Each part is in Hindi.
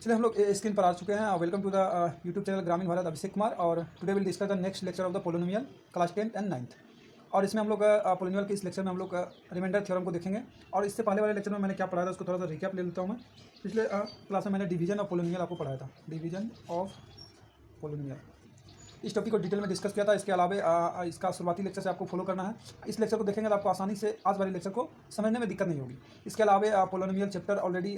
चलिए हम लोग स्क्रीन पर आ चुके हैं। Welcome to the YouTube channel Gramin Bharat Abhishek Kumar. और today will discuss the next lecture of the polynomial class 10th and 9th। और इसमें हम लोग पोलिनोमियल के इस लेक्चर में हम लोग रिमाइंडर थ्योरम को देखेंगे। और इससे पहले वाले लेक्चर में मैंने क्या पढ़ाया था उसको थोड़ा सा रिकैप ले लेता हूँ मैं। पिछले क्लास में मैंने डिवीजन ऑफ पोलिनोमियल आपको पढ़ाया था, डिवीजन ऑफ पोलिनोमियल। इस टॉपिक को डिटेल में डिस्कस किया था। इसके अलावा इसका शुरुआती लेक्चर से आपको फॉलो करना है। इस लेक्चर को देखेंगे तो आपको आसानी से आज वाले लेक्चर को समझने में दिक्कत नहीं होगी। इसके अलावा पोलिनोमियल चैप्टर ऑलरेडी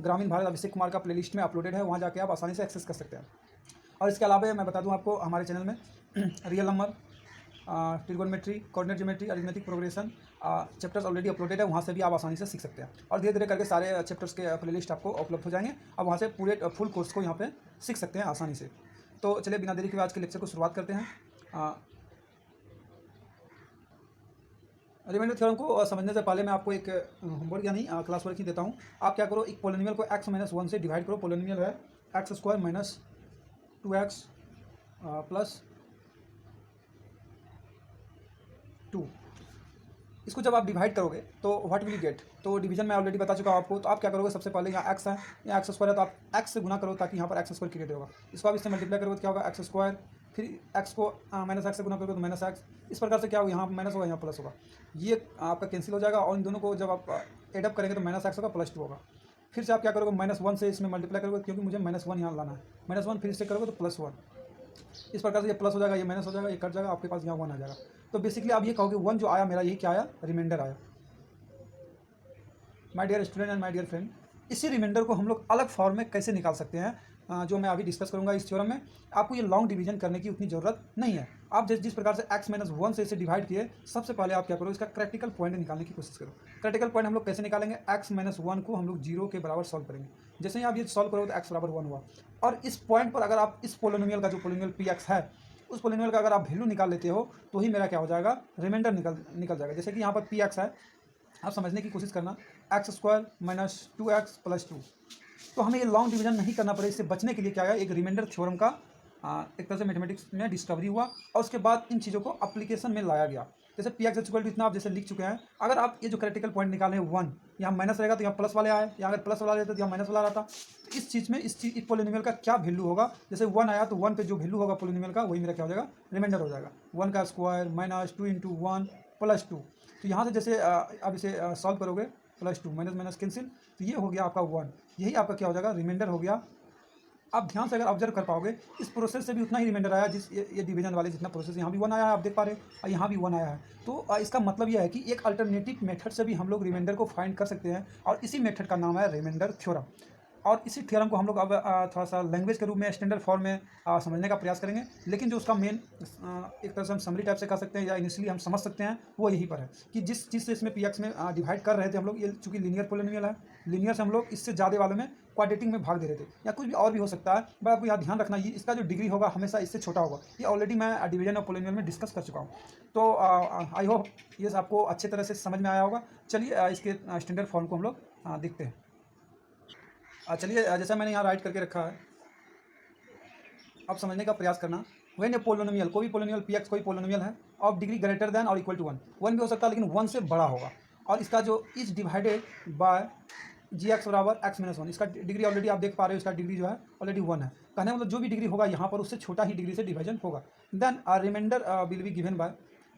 ग्रामीण भारत अभिषेक कुमार का प्लेलिस्ट में अपलोडेड है, वहाँ जाके आप आसानी से एक्सेस कर सकते हैं। और इसके अलावा मैं बता दूं आपको, हमारे चैनल में real number, trigonometry, coordinate geometry, arithmetic progression chapters already uploaded है, वहाँ से भी आप आसानी से सीख सकते हैं। और धीरे धीरे करके सारे चैप्टर्स के प्लेलिस्ट आपको उपलब्ध हो जाएंगे। अब वहाँ से पूरे फुल कोर्स को यहाँ पे सीख सकते हैं आसानी से। तो चलिए बिना देरी के आज के लेक्चर को शुरुआत करते हैं। रिमाइंडर थ्योरम को समझने से पहले मैं आपको एक होमवर्क यानी क्लास वर्क ही देता हूँ। आप क्या करो, एक पोलिनोमियल को x-1 से डिवाइड करो। पोलिनोमियल है x² माइनस 2x प्लस 2। इसको जब आप डिवाइड करोगे तो व्हाट विल यू गेट। तो डिवीजन मैं ऑलरेडी बता चुका हूँ आपको। तो आप क्या करोगे, सबसे पहले यहाँ x है, यहाँ x² है, तो आप x से गुना करो ताकि यहाँ पर x² क्रिएट होगा। इसको आप इससे मल्टीप्लाई करोगे तो क्या होगा, x², फिर x को माइनस x से गुना करोगे तो माइनस x। इस प्रकार से क्या होगा, यहाँ माइनस होगा, यहाँ प्लस होगा। ये आपका कैंसिल हो जाएगा और इन दोनों को जब आप एडअप करेंगे तो माइनस x होगा, प्लस 2 होगा। फिर से आप क्या करोगे, -1 से इसमें मल्टीप्लाई करोगे क्योंकि मुझे -1 यहाँ लाना है। -1 फिर से करोगे तो +1। इस प्रकार से ये प्लस हो जाएगा, ये माइनस हो जाएगा, ये कट जाएगा, आपके पास यहाँ 1 आ जाएगा। तो बेसिकली आप ये कहोगे 1 जो आया मेरा, यही क्या आया, रिमाइंडर आया। My dear student and my dear friend, इसी रिमाइंडर को हम लोग अलग फॉर्म में कैसे निकाल सकते हैं, जो मैं अभी डिस्कस करूंगा इस थ्योरम में। आपको ये लॉन्ग डिवीजन करने की उतनी ज़रूरत नहीं है। आप जिस प्रकार से x-1 से इसे डिवाइड किए, सबसे पहले आप क्या करो, इसका क्रिटिकल पॉइंट निकालने की कोशिश करो। क्रिटिकल पॉइंट हम लोग कैसे निकालेंगे, x-1 को हम लोग 0 के बराबर सॉल्व करेंगे। जैसे ही आप ये सॉल्व करोगे तो x बराबर 1 हुआ। और इस पॉइंट पर अगर आप इस पोलिनोमियल का, जो पोलिनोमियल px है, उस पोलिनोमियल का अगर आप वैल्यू निकाल लेते हो तो ही मेरा क्या हो जाएगा, रिमाइंडर निकल जाएगा। जैसे कि यहाँ पर px है, आप समझने की कोशिश करना, x² माइनस 2x प्लस 2। तो हमें ये लॉन्ग डिवीजन नहीं करना पड़े। इससे बचने के लिए क्या है, एक रिमाइंडर थ्योरम का एक तरह से मैथमेटिक्स में डिस्कवरी हुआ और उसके बाद इन चीज़ों को एप्लीकेशन में लाया गया। जैसे px = इतना आप जैसे लिख चुके हैं। अगर आप ये जो क्रिटिकल पॉइंट निकाले 1, यहाँ माइनस रहेगा तो यहाँ प्लस वाले आए, यहाँ अगर प्लस वाला रहता तो यहाँ माइनस वाला रहता। तो इस चीज़ में इस पोलिनोमियल का क्या वैल्यू होगा, जैसे 1 आया तो 1 पे जो वैल्यू होगा पोलिनोमियल का, वही मेरा क्या हो जाएगा, रिमाइंडर हो जाएगा। 1 का स्क्वायर माइनस 2 × 1 प्लस 2। तो यहाँ से जैसे अब इसे सॉल्व करोगे, प्लस 2 माइनस माइनस कैंसिल, तो ये हो गया आपका 1। यही आपका क्या हो जाएगा, रिमाइंडर हो गया। आप ध्यान से अगर ऑब्जर्व कर पाओगे, इस प्रोसेस से भी उतना ही रिमाइंडर आया जिस ये डिवीजन वाले जितना प्रोसेस, यहाँ भी 1 आया है, आप देख पा रहे हैं, और यहाँ भी 1 आया है। तो इसका मतलब यह है कि एक अल्टरनेटिव मेथड से भी हम लोग रिमाइंडर को फाइंड कर सकते हैं, और इसी मेथड का नाम है रिमाइंडर थ्योरम। और इसी थ्योरम को हम लोग अब थोड़ा सा लैंग्वेज के रूप में, स्टैंडर्ड फॉर्म में समझने का प्रयास करेंगे। लेकिन जो उसका मेन एक तरह से हम समरी टाइप से कर सकते हैं या इनिशियली हम समझ सकते हैं, वो यहीं पर है कि जिस चीज़ से इसमें px में डिवाइड कर रहे थे हम लोग, ये चूँकि लीनियर पोलिनोमियल है, लीनियर से हम लोग इससे ज़्यादा वालों में क्वाड्रेटिक में भाग दे रहे थे, या कुछ भी और भी हो सकता है। बट आपको यहाँ ध्यान रखना, ये इसका जो डिग्री होगा हमेशा इससे छोटा होगा। ये ऑलरेडी मैं डिवीजन ऑफ पोलिनोमियल में डिस्कस कर चुका हूँ। तो आई होप ये आपको अच्छे तरह से समझ में आया होगा। चलिए इसके स्टैंडर्ड फॉर्म को हम लोग देखते हैं। चलिए जैसा मैंने यहाँ राइट करके रखा है, अब समझने का प्रयास करना। व्हेन ए पोलिनोमियल, कोई भी पोलिनोमियल px कोई पोलिनोमियल है, ऑफ डिग्री ग्रेटर देन और इक्वल टू 1, 1 भी हो सकता है लेकिन 1 से बड़ा होगा, और इसका जो इज डिवाइडेड बाय gx बराबर x-1, इसका डिग्री ऑलरेडी आप देख पा रहे हो, इसका डिग्री जो है ऑलरेडी 1 है। कहने मतलब जो भी डिग्री होगा यहाँ पर उससे छोटा ही डिग्री से डिवीजन होगा। Then reminder will be given by,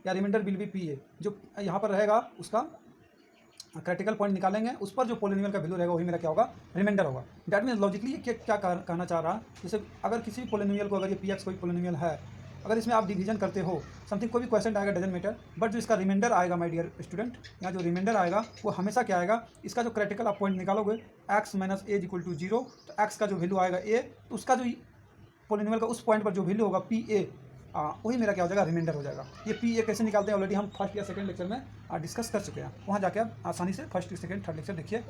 या रिमाइंडर विल बी pa, जो यहाँ पर रहेगा उसका क्रिटिकल पॉइंट निकालेंगे, उस पर जो पोलिनोमियल का वैल्यू रहेगा वही मेरा क्या होगा, रिमाइंडर होगा। दैट मीन्स लॉजिकली ये क्या कहना चाह रहा है, जैसे अगर किसी भी पोलिनोमियल को, अगर ये px कोई पोलिनोमियल है, अगर इसमें आप डिवीजन करते हो समथिंग, कोई भी क्वेश्चन आएगा डजंट मैटर, बट जो इसका रिमाइंडर आएगा माय डियर स्टूडेंट, यहाँ जो रिमाइंडर आएगा वो हमेशा क्या आएगा, इसका जो क्रिटिकल आप पॉइंट निकालोगे x माइनस a = 0, तो x का जो वैल्यू आएगा a, तो उसका जो पोलिनोमियल का उस पॉइंट पर जो वैल्यू होगा pa, वही मेरा क्या हो जाएगा, रिमाइंडर हो जाएगा। ये pa कैसे निकालते हैं ऑलरेडी हम फर्स्ट या सेकंड लेक्चर में डिस्कस कर चुके हैं। वहाँ जाके आप आसानी से फर्स्ट, सेकंड, थर्ड लेक्चर देखिए,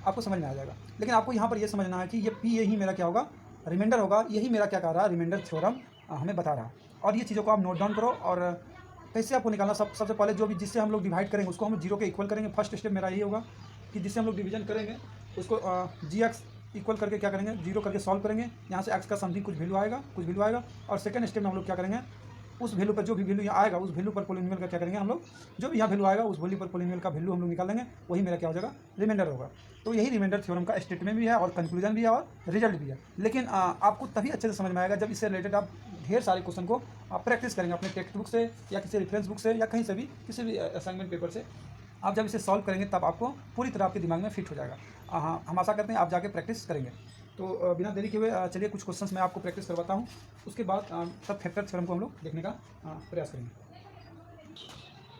आपको समझ में आ जाएगा। लेकिन आपको यहाँ पर ये समझना है कि ये pa ही मेरा क्या होगा, रिमाइंडर होगा। यही मेरा क्या कह रहा है, रिमाइंडर थ्योरम हमें बता रहा है। और ये चीज़ों को आप नोट डाउन करो। और कैसे आपको निकालना, सबसे पहले जो भी जिससे हम लोग डिवाइड करेंगे उसको हम 0 के इक्वल करेंगे। फर्स्ट स्टेप मेरा यही होगा कि जिससे हम लोग डिवीजन करेंगे उसको gx इक्वल करके क्या करेंगे, 0 करके सॉल्व करेंगे। यहाँ से x का समथिंग कुछ वैल्यू आएगा, और सेकंड स्टेप में हम लोग क्या करेंगे, उस वैल्यू पर जो भी वैल्यू यहाँ आएगा उस वैल्यू पर पोलिनोमियल का क्या करेंगे हम लोग, जो भी यहाँ वैल्यू आएगा उस वैल्यू पर पोलिनोमियल का वैल्यू हम लोग निकालेंगे, वही मेरा क्या हो जाएगा, रिमाइंडर होगा। तो यही रिमाइंडर थ्योरम का स्टेटमेंट भी है और कंक्लूजन भी है और रिजल्ट भी है। लेकिन आपको तभी अच्छे से समझ में आएगा जब इससे रिलेटेड आप ढेर सारे क्वेश्चन को आप प्रैक्टिस करेंगे अपने टेक्स्ट बुक से या किसी रेफरेंस बुक से या कहीं से भी किसी भी असाइनमेंट पेपर से। आप जब इसे सॉल्व करेंगे तब आपको पूरी तरह आपके दिमाग में फिट हो जाएगा। हाँ, हम आशा करते हैं आप जाके प्रैक्टिस करेंगे। तो बिना देरी के हुए चलिए कुछ क्वेश्चंस मैं आपको प्रैक्टिस करवाता हूँ, उसके बाद सब फैक्टर थ्योरम को हम लोग देखने का प्रयास करेंगे।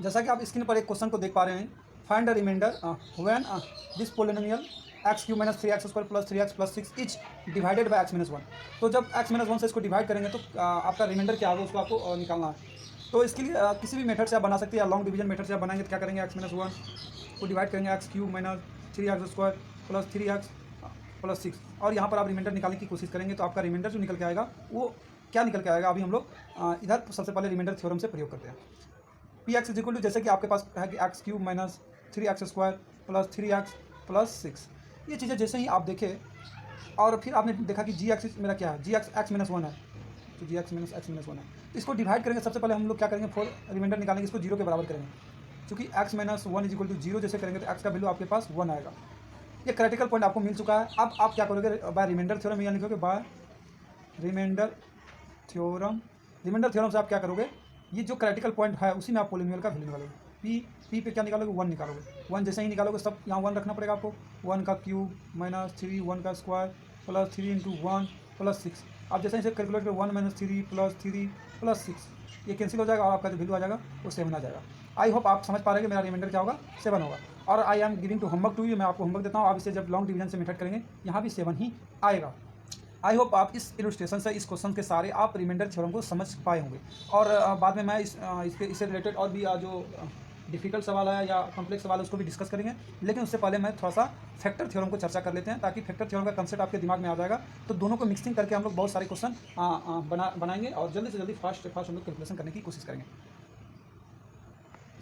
जैसा कि आप स्क्रीन पर एक क्वेश्चन को देख पा रहे हैं, find the reminder when this polynomial x cube minus 3x square plus 3x plus 6 each divided by x minus 1। तो जब x माइनस 1 से इसको डिवाइड करेंगे तो आपका रिमाइंडर क्या होगा उसको आपको निकालना है। तो इसके लिए किसी भी मेथड से आप बना सकते हैं, या लॉन्ग डिवीजन मेथड से आप बनाएंगे तो क्या करेंगे, x माइनस 1 को डिवाइड करेंगे x cube minus 3x square plus 3x plus 6, और यहाँ पर आप रिमाइंडर निकालने की कोशिश करेंगे तो आपका रिमाइंडर जो निकल के आएगा वो क्या निकल के आएगा। अभी हम लोग इधर सबसे पहले रिमाइंडर थ्योरम से प्रयोग करते हैं। P x is equal to, जैसे कि आपके पास है कि x cube minus 3x square plus 3x plus 6, ये चीज़ें जैसे ही आप देखें और फिर आपने देखा कि जी एक्स मेरा क्या है, जी एक्स एक्स माइनस 1 है, तो जी एक्स माइनस एक्स माइनस 1 है, तो इसको डिवाइड करेंगे। सबसे पहले हम लोग क्या करेंगे, 4 रिमाइंडर निकालेंगे, इसको 0 के बराबर करेंगे, क्योंकि x minus 1 is equal to 0 जैसे करेंगे तो एक्स का वैल्यू आपके पास 1 आएगा। ये क्रिटिकल पॉइंट आपको मिल चुका है। अब आप क्या करोगे, बाय रिमाइंडर थ्योरम या लिखोगे by reminder theorem. Reminder theorem से आप क्या करोगे, ये जो क्रिटिकल पॉइंट है उसी में आप पोलिनोमियल का वैल्यू निकालोगे। पी पे क्या निकालोगे, 1 निकालोगे। 1 जैसे ही निकालोगे सब यहाँ 1 रखना पड़ेगा आपको। 1 का क्यूब माइनस 3 1 का स्क्वायर प्लस 3 इंटू 1 प्लस 6। आप जैसे ही कैलकुलेट करो 1 माइनस 3 प्लस 6, ये कैंसिल हो जाएगा और आपका जो वैल्यू आ जाएगा वो 7 आ जाएगा। आई होप आप समझ पा रहे हैं कि मेरा रिमाइंडर क्या होगा, 7 होगा। और I am giving two homework to you, मैं आपको होमवर्क देता हूँ। आप इसे जब लॉन्ग डिवीजन से मेथड करेंगे यहाँ भी 7 ही आएगा। आई होप आप इस इलस्ट्रेशन से इस क्वेश्चन के सारे आप रिमाइंडर थ्योरम को समझ पाए होंगे। और बाद में मैं इससे रिलेटेड और भी जो डिफ़िकल्ट सवाल है या कॉम्प्लेक्स सवाल है उसको भी डिस्कस करेंगे। लेकिन उससे पहले मैं थोड़ा सा फैक्टर थ्योरम को चर्चा कर लेते हैं, ताकि फैक्टर थ्योरम का कंसेप्ट आपके दिमाग में आ जाएगा। तो दोनों को मिक्सिंग करके हम लोग बहुत सारे क्वेश्चन बनाएंगे और जल्दी से जल्दी फास्ट हम लोग कैलकुलेशन करने की कोशिश करेंगे।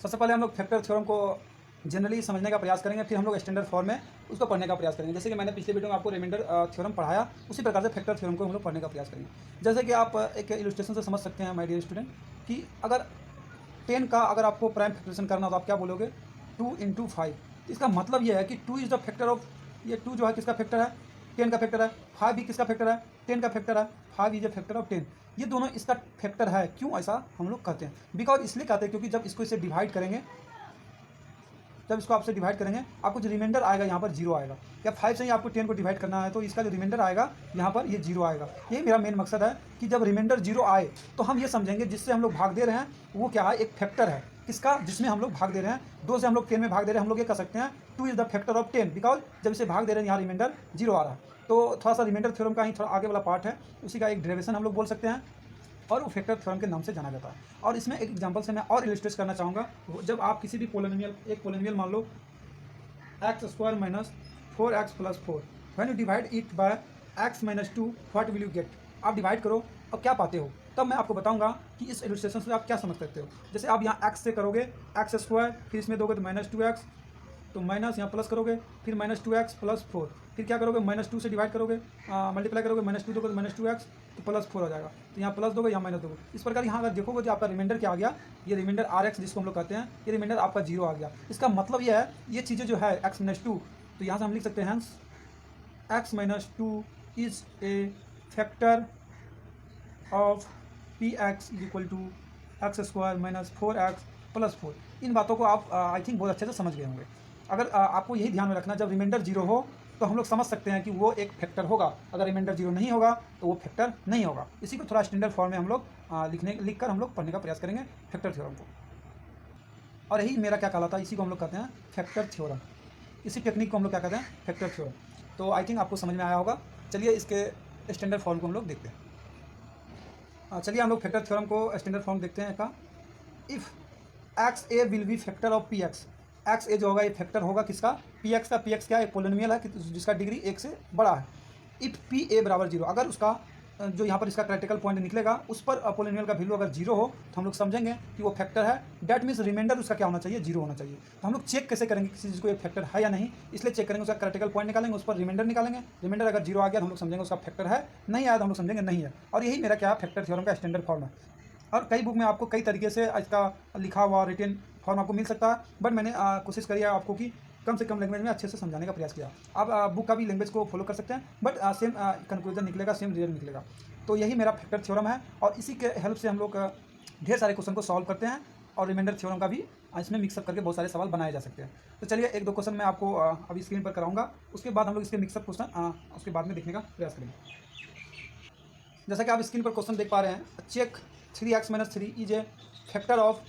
सबसे पहले हम लोग फैक्टर थ्योरम को जनरली समझने का प्रयास करेंगे, फिर हम लोग स्टैंडर्ड फॉर्म में उसको पढ़ने का प्रयास करेंगे। जैसे कि मैंने पिछले वीडियो में आपको रिमाइंडर थ्योरम पढ़ाया, उसी प्रकार से फैक्टर थ्योरम को हम लोग पढ़ने का प्रयास करेंगे। जैसे कि आप एक इलस्ट्रेशन से समझ सकते हैं माय डियर स्टूडेंट, कि अगर 10 का अगर आपको प्राइम फैक्टरेशन करना हो तो आप क्या बोलोगे, 2 इंटू 5। इसका मतलब यह है कि 2 इज़ द फैक्टर ऑफ, ये 2 जो है किसका फैक्टर है, 10 का फैक्टर है। 5 भी किसका फैक्टर है, 10 का फैक्टर है। 5 इज द फैक्टर ऑफ 10, ये दोनों इसका फैक्टर है। क्यों ऐसा हम लोग कहते हैं, बिकॉज इसलिए कहते हैं क्योंकि जब इसको इसे डिवाइड करेंगे, जब इसको आपसे डिवाइड करेंगे आपको जो रिमाइंडर आएगा यहाँ पर 0 आएगा। या 5 से ही आपको 10 को डिवाइड करना है तो इसका जो रिमाइंडर आएगा यहाँ पर ये 0 आएगा। यही मेरा मेन मकसद है कि जब रिमाइंडर 0 आए तो हम ये समझेंगे जिससे हम लोग भाग दे रहे हैं वो क्या है, एक फैक्टर है। किसका, जिसमें हम लोग भाग दे रहे हैं। 2 से हम लोग 10 में भाग दे रहे हैं, हम लोग ये कह सकते हैं 2 is the factor of 10, because जब इसे भाग दे रहे हैं यहाँ रिमाइंडर 0 आ रहा है। तो थोड़ा सा रिमाइंडर थ्योरम का ही थोड़ा आगे वाला पार्ट है, उसी का एक डेरिवेशन हम लोग बोल सकते हैं और वो फैक्टर थ्योरम के नाम से जाना जाता है। और इसमें एक एग्जांपल से मैं और इलस्ट्रेट करना चाहूँगा। जब आप किसी भी पोलिनोमियल, एक पोलिनोमियल मान लो X square minus 4x plus 4, when you divide it by x minus 2 what will you get. आप डिवाइड करो और क्या पाते हो, तब मैं आपको बताऊंगा कि इस इलस्ट्रेशन से आप क्या समझ सकते हो। जैसे आप यहाँ x से करोगे x स्क्वायर, फिर इसमें दोगे तो माइनस 2x, तो माइनस यहाँ प्लस करोगे, फिर माइनस 2x प्लस 4, फिर क्या करोगे माइनस 2 से डिवाइड करोगे, मल्टीप्लाई करोगे, माइनस 2 दोगे तो माइनस 2x, तो प्लस 4 हो जाएगा। तो यहाँ प्लस दोगे, यहाँ माइनस दोगे। इस प्रकार यहाँ अगर देखोगे तो आपका रिमाइंडर क्या आ गया, ये रिमाइंडर RX जिसको हम लोग कहते हैं, ये रिमाइंडर आपका 0 आ गया। इसका मतलब यह है ये चीज़ें जो है x माइनस 2, तो यहाँ से हम लिख सकते हैं hence x minus 2 is a factor of px equal to x square minus 4x plus 4। इन बातों को आप आई थिंक बहुत अच्छे से समझ गए होंगे। अगर आपको यही ध्यान में रखना, जब रिमाइंडर 0 हो तो हम लोग समझ सकते हैं कि वो एक फैक्टर होगा। अगर रिमाइंडर 0 नहीं होगा तो वो फैक्टर नहीं होगा। इसी को थोड़ा स्टैंडर्ड फॉर्म में हम लोग लिख कर हम लोग पढ़ने का प्रयास करेंगे फैक्टर थ्योरम को। और यही मेरा क्या कहलाता है, इसी को हम लोग कहते हैं फैक्टर थ्योरम। इसी टेक्निक को हम लोग क्या कहते हैं, फैक्टर थ्योरम। तो आई थिंक आपको समझ में आया होगा। चलिए इसके स्टैंडर्ड फॉर्म को हम लोग देखते हैं। चलिए हम लोग फैक्टर थ्योरम को स्टैंडर्ड फॉर्म देखते हैं का। If x a will be factor of p x, x a जो होगा ये फैक्टर होगा किसका, पी एक्स का। पी एक्स क्या है, एक पोलिनोमियल है जिसका डिग्री 1 से बड़ा है। इफ़ पी ए बराबर 0, अगर उसका जो यहाँ पर इसका क्रिटिकल पॉइंट निकलेगा उस पर पोलिनोमियल का वैल्यू अगर 0 हो तो हम लोग समझेंगे कि वो फैक्टर है। डैट मीन्स रिमाइंडर उसका क्या होना चाहिए, 0 होना चाहिए। तो हम लोग चेक कैसे करेंगे किसी चीज़ को एक फैक्टर है या नहीं, इसलिए चेक करेंगे उसका क्रिटिकल पॉइंट निकालेंगे, उस पर रिमाइंडर निकालेंगे। रिमाइंडर अगर 0 आ गया तो हम लोग समझेंगे उसका फैक्टर है, नहीं आया तो हम लोग समझेंगे नहीं है। और यही मेरा क्या फैक्टर थ्योरम का स्टैंडर्ड फॉर्म है। और कई बुक में आपको कई तरीके से इसका लिखा हुआ रिटन फॉर्म आपको मिल सकता है, बट मैंने कोशिश करी है आपको कि कम से कम लैंग्वेज में अच्छे से समझाने का प्रयास किया। आप बुक का भी लैंग्वेज को फॉलो कर सकते हैं, बट सेम कंक्लूजन निकलेगा, सेम रिजल्ट निकलेगा। तो यही मेरा फैक्टर थ्योरम है, और इसी के हेल्प से हम लोग ढेर सारे क्वेश्चन को सॉल्व करते हैं, और रिमाइंडर थ्योरम का भी इसमें मिक्सअप करके बहुत सारे सवाल बनाए जा सकते हैं। तो चलिए एक दो क्वेश्चन मैं आपको अभी स्क्रीन पर कराऊंगा, उसके बाद हम लोग इसके मिक्सअप क्वेश्चन उसके बाद में देखने का प्रयास करेंगे। जैसा कि आप स्क्रीन पर क्वेश्चन देख पा रहे हैं, check 3x - 3 is a factor of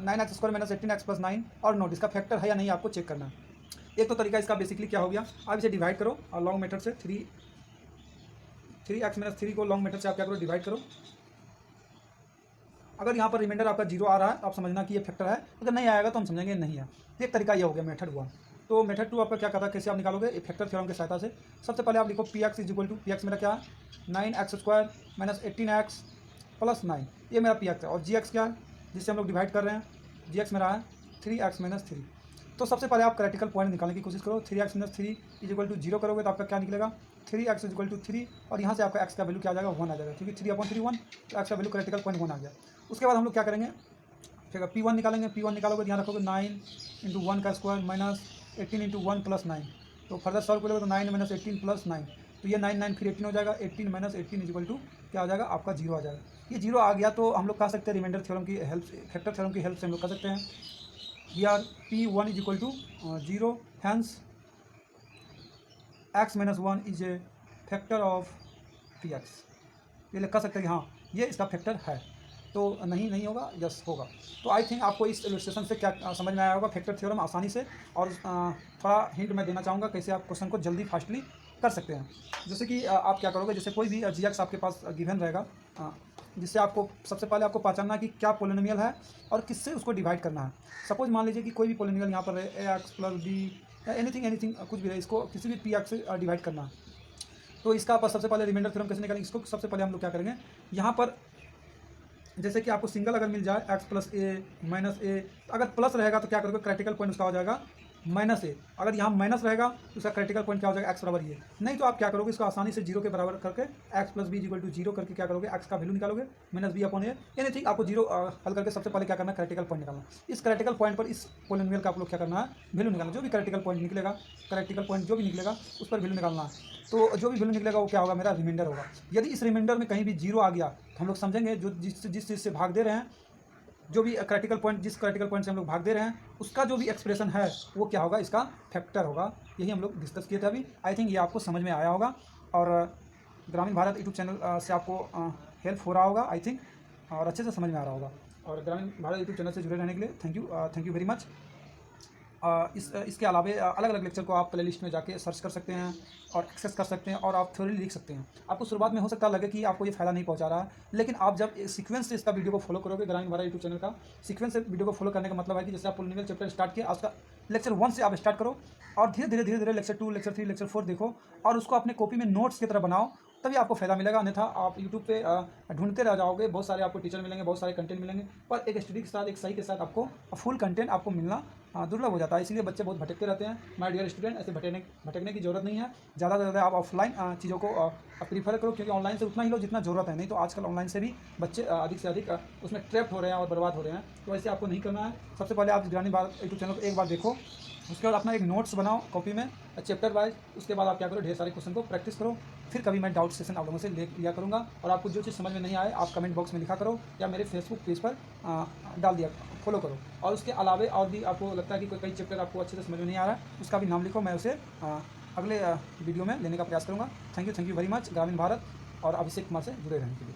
9x² - 18x + 9 और नोट, इसका फैक्टर है या नहीं आपको चेक करना है। एक तो तरीका इसका बेसिकली क्या हो गया, आप इसे डिवाइड करो और लॉन्ग मेथड से 3x - 3 को लॉन्ग मेथड से आप क्या करो, डिवाइड करो। अगर यहाँ पर रिमाइंडर आपका 0 आ रहा है तो आप समझना कि ये फैक्टर है, अगर नहीं आएगा तो हम समझेंगे नहीं है। एक तरीका ये हो गया मेथड 1। तो मेथड 2 आपका क्या कहता है, कैसे आप निकालोगे फैक्टर थ्योरम की सहायता से। सबसे पहले आप लिखो px = px मेरा क्या है 9x² - 18x + 9, ये मेरा px है। और gx क्या है जिससे हम लोग डिवाइड कर रहे हैं, gx मेरा है 3x - 3। तो सबसे पहले आप क्रिटिकल पॉइंट निकालने की कोशिश करो। 3x - 3 = 0 करोगे तो आपका क्या निकलेगा 3x = 3, और यहाँ से आपका x का वैल्यू क्या आ जाएगा 1 आ जाएगा, क्योंकि 3/3 1, तो x का वैल्यू क्रिटिकल पॉइंट 1 आ गया। उसके बाद हम लोग क्या करेंगे, ठीक है P1 निकालेंगे। P1 निकालोगे ध्यान रखोगे 9 × 1 का स्क्वायर माइनस 18 × 1 + 9, तो फर्दर सॉल्व करोगे तो 9 - 18 + 9, तो ये 9 9 फिर 18 हो जाएगा। 18 - 18 = क्या आ जाएगा आपका 0 आ जाएगा। ये 0 आ गया तो हम लोग कह सकते हैं रिमाइंडर थ्योरम की हेल्प से, फैक्टर थ्योरम की हेल्प से हम लोग कह सकते हैं here P1 = 0, hence x - 1 is a factor of Px। ये कह सकते हैं कि हाँ ये इसका फैक्टर है। तो नहीं होगा, यस होगा। तो आई थिंक आपको इस इलस्ट्रेशन से क्या समझ में आया होगा फैक्टर थ्योरम आसानी से। और थोड़ा हिंट मैं देना चाहूँगा कैसे आप क्वेश्चन को जल्दी फास्टली कर सकते हैं। जैसे कि आप क्या करोगे, जैसे कोई भी gx आपके पास गिवन रहेगा, जिससे आपको सबसे पहले आपको पहचानना है कि क्या पोलिनोमियल है और किससे उसको डिवाइड करना है। सपोज मान लीजिए कि कोई भी पोलिनोमियल यहाँ पर है ax + b या एनीथिंग कुछ भी है, इसको किसी भी px से डिवाइड करना है। तो इसका आप सबसे पहले रिमाइंडर थ्योरम कैसे निकालेंगे, इसको सबसे पहले हम लोग क्या करेंगे, यहाँ पर जैसे कि आपको सिंगल अगर मिल जाए x + a - a, अगर प्लस रहेगा तो क्या करोगे क्रिटिकल पॉइंट उसका हो जाएगा -a। अगर यहाँ माइनस रहेगा तो उसका क्रिटिकल पॉइंट क्या हो जाएगा x बराबर ये। नहीं तो आप क्या करोगे, इसको आसानी से 0 के बराबर करके x + b = 0 करके क्या करोगे, x का वैल्यू निकालोगे -b/a। एनीथिंग आपको 0 हल करके सबसे पहले क्या करना है, क्रिटिकल पॉइंट निकालना। इस क्रिटिकल पॉइंट पर इस पोलिनोमियल का आप लोग क्या करना है, वैल्यू निकालना। जो भी क्रिटिकल पॉइंट निकलेगा, क्रिटिकल पॉइंट जो भी निकलेगा उस पर वैल्यू निकालना है। तो जो भी वैल्यू निकलेगा वो क्या होगा, मेरा रिमाइंडर होगा। यदि इस रिमाइंडर में कहीं भी 0 आ गया तो हम लोग समझेंगे जो जिस चीज़ से भाग दे रहे हैं, जो भी क्रिटिकल पॉइंट, जिस क्रिटिकल पॉइंट से हम लोग भाग दे रहे हैं, उसका जो भी एक्सप्रेशन है वो क्या होगा, इसका फैक्टर होगा। यही हम लोग डिस्कस किए थे अभी। आई थिंक ये आपको समझ में आया होगा, और ग्रामीण भारत यूट्यूब चैनल से आपको हेल्प हो रहा होगा आई थिंक, और अच्छे से समझ में आ रहा होगा। और ग्रामीण भारत यूट्यूब चैनल से जुड़े रहने के लिए थैंक यू वेरी मच। इसके अलावा अलग अलग लेक्चर को आप प्लेलिस्ट में जाके सर्च कर सकते हैं और एक्सेस कर सकते हैं, और आप थ्योरी लिख सकते हैं। आपको शुरुआत में हो सकता लगे कि आपको ये फ़ायदा नहीं पहुंचा रहा है, लेकिन आप जब सीक्वेंस से इसका वीडियो को फॉलो करोगे, ग्रामीण भारत यूट्यूब चैनल का सीक्वेंस से वीडियो को फॉलो करने का मतलब है कि जैसे आप पोलिनोमियल चैप्टर स्टार्ट किया, उसका लेक्चर 1 से आप स्टार्ट करो, और धीरे धीरे लेक्चर 2, लेक्चर 3, लेक्चर 4 देखो, और उसको अपने कॉपी में नोट्स की तरह बनाओ, तभी आपको फ़ायदा मिलेगा। अन्यथा आप यूट्यूब पे ढूंढते रह जाओगे, बहुत सारे आपको टीचर मिलेंगे, बहुत सारे कंटेंट मिलेंगे, पर एक स्टडी के साथ, एक सही के साथ आपको फुल कंटेंट आपको मिलना दुर्लभ हो जाता है। इसलिए बच्चे बहुत भटकते रहते हैं। माय डियर स्टूडेंट, ऐसे भटकने की जरूरत नहीं है। ज़्यादा से ज़्यादा आप ऑफलाइन चीज़ों को प्रीफर करो, क्योंकि ऑनलाइन से उतना ही लो जितना ज़रूरत है। नहीं तो आजकल ऑनलाइन से भी बच्चे अधिक से अधिक उसमें ट्रैप्ड हो रहे हैं और बर्बाद हो रहे हैं। तो ऐसे आपको नहीं करना है। सबसे पहले आप ग्रामीण भारत यूट्यूब चैनल को एक बार देखो, उसके बाद अपना एक नोट्स बनाओ कॉपी में चैप्टर वाइज। उसके बाद आप क्या करो, ढेर सारे क्वेश्चन को प्रैक्टिस करो। फिर कभी मैं डाउट सेशन आप लोगों से लिया करूँगा, और आपको जो चीज़ समझ में नहीं आए आप कमेंट बॉक्स में लिखा करो, या मेरे फेसबुक पेज पर डाल दिया, फॉलो करो। और उसके अलावा और भी आपको लगता है कि कोई चैप्टर आपको अच्छे से समझ में नहीं आ रहा है, उसका भी नाम लिखो, मैं उसे अगले वीडियो में लेने का प्रयास करूँगा। थैंक यू वेरी मच ग्रामीण भारत और अभिषेक कुमार से जुड़े रहने के लिए।